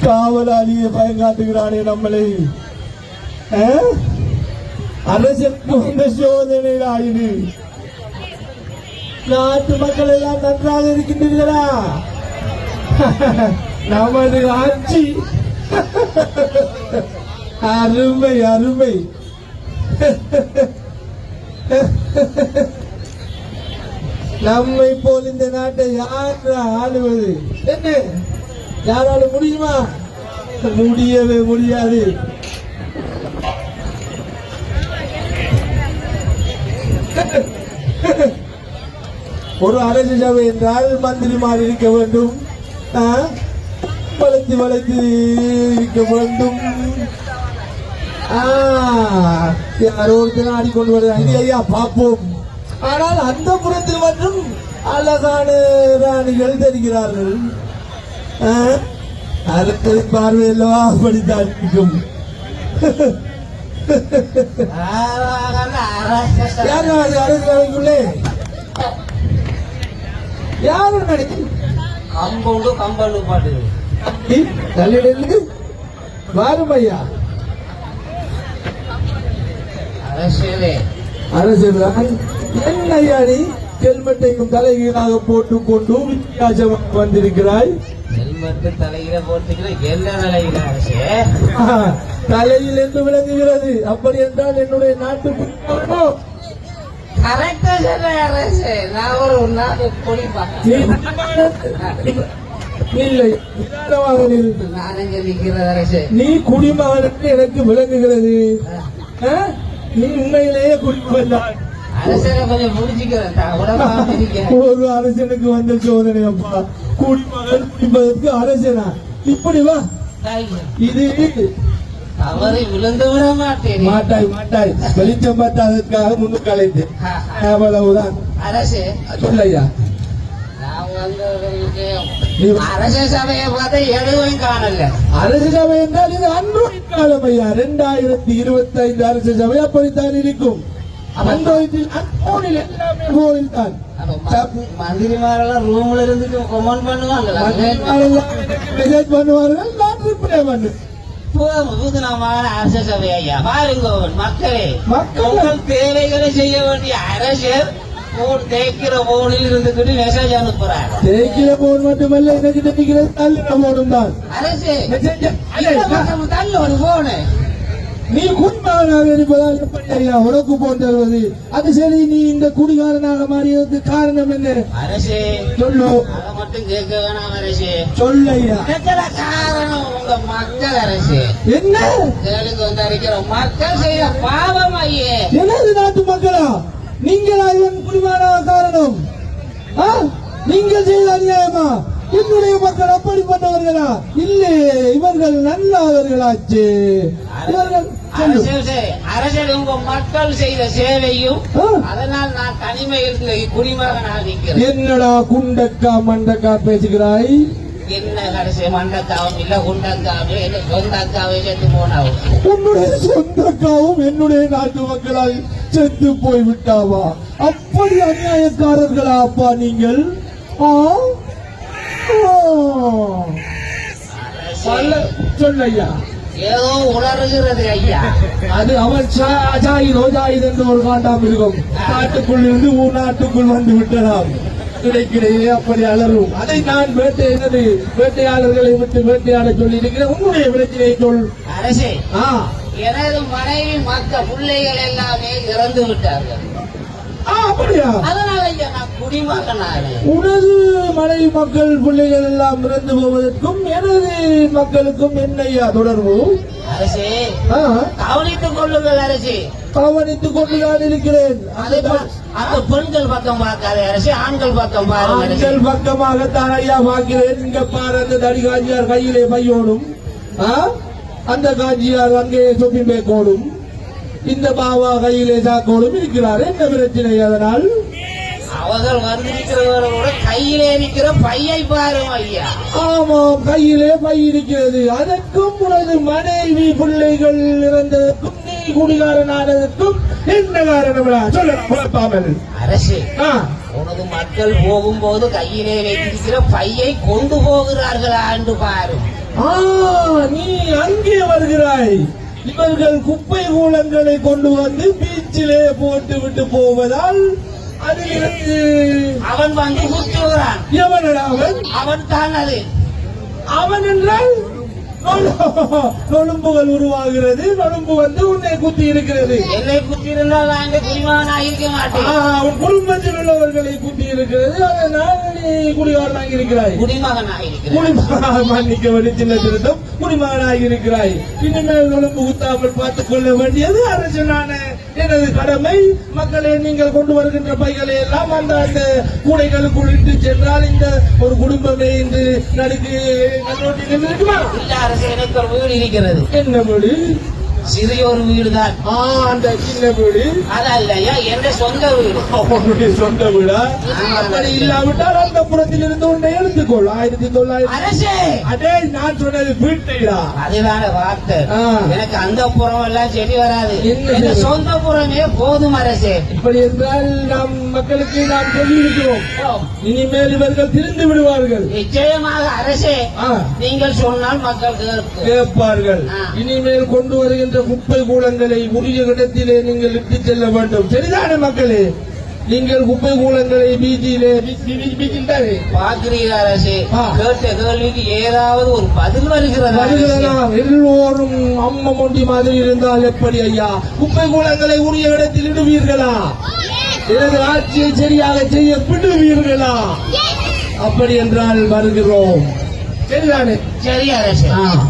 காவலாளியை பயங்காட்டுகிறானே நம்மளை. அரசுக்கு வந்த சோதனையா இது? நாட்டு மக்கள் எல்லாம் நன்றாக இருக்கின்றீர்களா? நமது ஆட்சி அருமை அருமை. நம்மை போல் இந்த நாட்டை யார் ஆளுவது? என்ன யாரால முடியுமா? முடியவே முடியாது. ஒரு அரசு சபை என்றால் மந்திரிமார் இருக்க வேண்டும், வளைத்து வளைத்து இருக்க வேண்டும். யாரோ ஒருத்தர் ஆடிக்கொண்டு வருகிறார். ஐயா பார்ப்போம். ஆனால் அந்த புறத்தில் மட்டும் அழகான ராணிகள் தெரிகிறார்கள். அரசின் பார்வையல்லவா அப்படித்தான் இருக்கும். அரசுக்குள்ளே யாரும் நினைக்கும் கம்பவுண்டு கம்பவுண்டு பாட்டு தலையிலிருந்து வாரும் ஐயா. அரசியலே அரசியல் என்ன ஐயா? நீ ஹெல்மெட்டையும் தலைகீழாக போட்டுக் கொண்டு வித்தியாசமாக வந்திருக்கிறாய். ஹெல்மெட் தலையில போட்டுக்கிற என்ன தலையில அரசு தலையில் என்று விளங்குகிறது. அப்படி என்றால் என்னுடைய நாட்டு கரெக்டா சொல்ற அரசு. நான் ஒரு நாட்டு பொடி இல்லை நானே நிற்கிற அரசு. நீ குடிமகனுக்கு எனக்கு விளங்குகிறது. நீ உண்மையிலேயே குடிமகன் தான். அரசனை கொஞ்சம் முடிச்சுக்கிறேன். ஒரு அரசனுக்கு வந்த சோதனை அப்பா. குடிமகன் குடிப்பதற்கு அரசனா? இப்படி வா. இது அவரை விழுந்து விட மாட்டேன். மாட்டாய் மாட்டாய். வெளிச்சம் பார்த்தாதற்காக முன்னுக்கு அழைத்து அவ்வளவுதான். அரசு சொல்லையா, அரசு சபையை பார்த்து எதுவும் காணல. அரசு சபை என்றால் இது அன்றைய காலம் ஐயா. 2025 அரசு சபை அப்படித்தான் இருக்கும். மந்திரிமாரெல்லாம் ரூம்ல இருந்து கமெண்ட் பண்ணுவாங்க, அரசு சபை ஐயா. பாருங்க மக்களே, மக்கள் தேவைகளை செய்ய வேண்டிய அரசர் போன் தேய்க்கிற போனில் இருந்துகிட்டு மெசேஜ் அனுப்புறாங்க. தேய்க்கிற போன் மட்டுமல்ல, எனக்கு தெரிகிறது தள்ளுற போனும் தான். அரசு தள்ளு ஒரு போனு. நீ குடிமகனாக இருப்பதால் எப்படி ஐயா உனக்கு போன் தருவது? அது சரி, நீ இந்த குடிகாரனாக மாறியதுக்கு காரணம் என்ன? அரசு சொல்லு. அதை மட்டும் கேட்க வேணாம் அரசு. சொல்லு ஐயா. காரணம் உங்க மக்கள் அரசு. என்ன கேளுக்கு வந்து அடிக்கிற மக்கள் செய்ய பாவம் ஐயே. எனது நாட்டு மக்களா நீங்களா இவன் குடிமகனாக காரணம்? நீங்கள் செய்த அநியாயமா? என்னுடைய மக்கள் அப்படிப்பட்டவர்களா? இல்லையே, இவர்கள் நல்லவர்களாச்சு. அரசியல் உங்க மக்கள் செய்த சேவையும், அதனால் நான் தனிமையில் குடிமகனாக இருக்கிறேன். என்னடா குண்டக்கா மண்டக்கா பேசுகிறாய்? என்ன கடைசி மண்டக்காவும் இல்ல குண்டக்காவே சொந்தக்காவே செத்து போனாவும். உன்னுடைய சொந்தக்காவும் என்னுடைய நாட்டு மக்களால் செத்து போய்விட்டாவா? அப்படி அநியாயக்காரர்களா அப்பா நீங்கள்? சொல்லையா. ஏதோ உணர்கிறது ஐயா. அது அவன் ஜாயிதோ ஜாயித் என்று ஒரு காண்டாம் இருக்கும். நாட்டுக்குள் இருந்து நாட்டுக்குள் வந்து விட்டதாம். கிடைக்கிடையே அப்படி அலரும். அதை நான் வேட்டையாளர்களை விட்டு வேட்டையாட சொல்லி இருக்கிறேன். உன்னுடைய பிரச்சனையை சொல் அரசே. எனது மனைவி மற்ற பிள்ளைகள் எல்லாமே இறந்து விட்டார்கள். அப்படியா? அதனால நான் குடிமகனாக. உனது மனைவி மக்கள் பிள்ளைகள் எல்லாம் இறந்து போவதற்கும் எனது மக்களுக்கும் என்னையா தொடர்பு? அரசே கவனித்துக் கொள்ளுங்கள் அரசே. கவனித்துக் கொண்டுதான் இருக்கிறேன். அந்த பெண்கள் பக்கம் பார்க்காத அரசே, ஆண்கள் பக்கம் பாருங்கள். ஆண்கள் பக்கமாகத்தான் ஐயா பார்க்கிறேன். இங்க பாரு, அந்த தடி காஞ்சியார் கையிலே பையோடும், அந்த காஞ்சியார் அங்கே சொப்பி மேற்கோடும், இந்த பாவா கையிலே சாக்கோடும் இருக்கிறார். என்ன பிரச்சனை? அதனால் அவர்கள் வந்திருக்கிறவரை கூட கையிலே இருக்கிற பையை பாரும் ஐயா. ஆமாம், கையிலே பை இருக்கிறது. அதற்கும் உனது மனைவி பிள்ளைகள் இறந்ததற்கும் நீ குடிகாரனானதற்கும் என்ன காரணம்? சொல்ல குழப்பாமல் அரசு. இப்பொழுது மக்கள் போகும்போது கையிலே வைத்திருக்கிற பையை கொண்டு போகிறார்களா என்று பாரு. நீ அங்கே வருகிறாய். இவர்கள் குப்பை கூலங்களை கொண்டு வந்து பீச்சிலே போட்டு விட்டு போவதால் அதிலிருந்து அவன் வந்து குத்துகிறான். எவனடா அவன்? அவன் தான் அது. அவன் என்றால் நொழும்புகள் உருவாகிறது. நொழும்பு வந்து உன்னை குத்தி இருக்கிறது. என்னை குத்திருந்தால் நான் இந்த குடிமகனாக இருக்க மாட்டேன். அவன் குடும்பத்தில் உள்ளவர்களை குத்தி இருக்கிறது. அதனால் நீ குடிகாரனாக இருக்கிறாய். குடிமகனாக இருக்கிறேன். மன்னிக்க வேண்டிய சின்ன திருத்தம். குடிமகனாக இருக்கிறாய். இனிமேல் நொழும்பு குத்தாமல் பார்த்துக் கொள்ள வேண்டியது அரசனான எனது கடமை. மக்களை நீங்கள் கொண்டு வருகின்ற பைகளை எல்லாம் அந்த கூடைகளுக்குள் இட்டு சென்றால் இந்த ஒரு குடும்பமே இன்று நடுக்கு கண்ணோட்டியில் இருக்குமா? எனக்கு ஒரு வீடு இருக்கிறது. என்ன வீடு? சிறிய ஒரு வீடு தான். அந்த சின்ன வீடு அதல்லையா என்ற சொந்த வீடு. அவனுடைய சொந்த வீடா? அப்படி இல்லாவிட்டால் அந்த புறத்தில் இருந்து ஒன்றை எடுத்துக்கொள். 1900 அரசே, அதே நான் சொன்னது வீட்டைடா. அதுதான வார்த்தை. ஆ. எனக்கு அந்த புறம் எல்லாம் செடி வராது. என்ன எனக்கு சரி? சொந்த புறமே போதும் அரசே. இப்படி என்றால் நாம் மக்களுக்கு நாம் சொல்லியிருக்கிறோம். இனிமேல் இவர்கள் திரிந்து விடுவார்கள். நிச்சயமாக அரசே, ஆ. நீங்கள் சொன்னால் மக்கள் கேட்கும். கேட்பார்கள். ஆ. இனிமேல் கொண்டு வருகின்ற குப்பை கூலங்களை உரிய இடத்திலே நீங்கள் இட்டு செல்ல வேண்டும். சரிதானே மக்களே? நீங்கள் குப்பை கூலங்களை பீச்சிலே பார்க்கிறீர்கள் அரசே. ஆ. கேட்ட கேள்விக்கு ஏதாவது ஒரு பதில் வருகிறதா அரசே? வருகிறதாம். எல்லோரும் அம்மா மொண்டி மாதிரி இருந்தால் எப்படி ஐயா? குப்பை கூலங்களை உரிய இடத்தில் இடுவீர்களா? எனது ஆட்சியை சரியாக செய்ய விடுவீர்களா? அப்படி என்றால் வருகிறோம். சரிதானே? சரி அரசே. ஆ.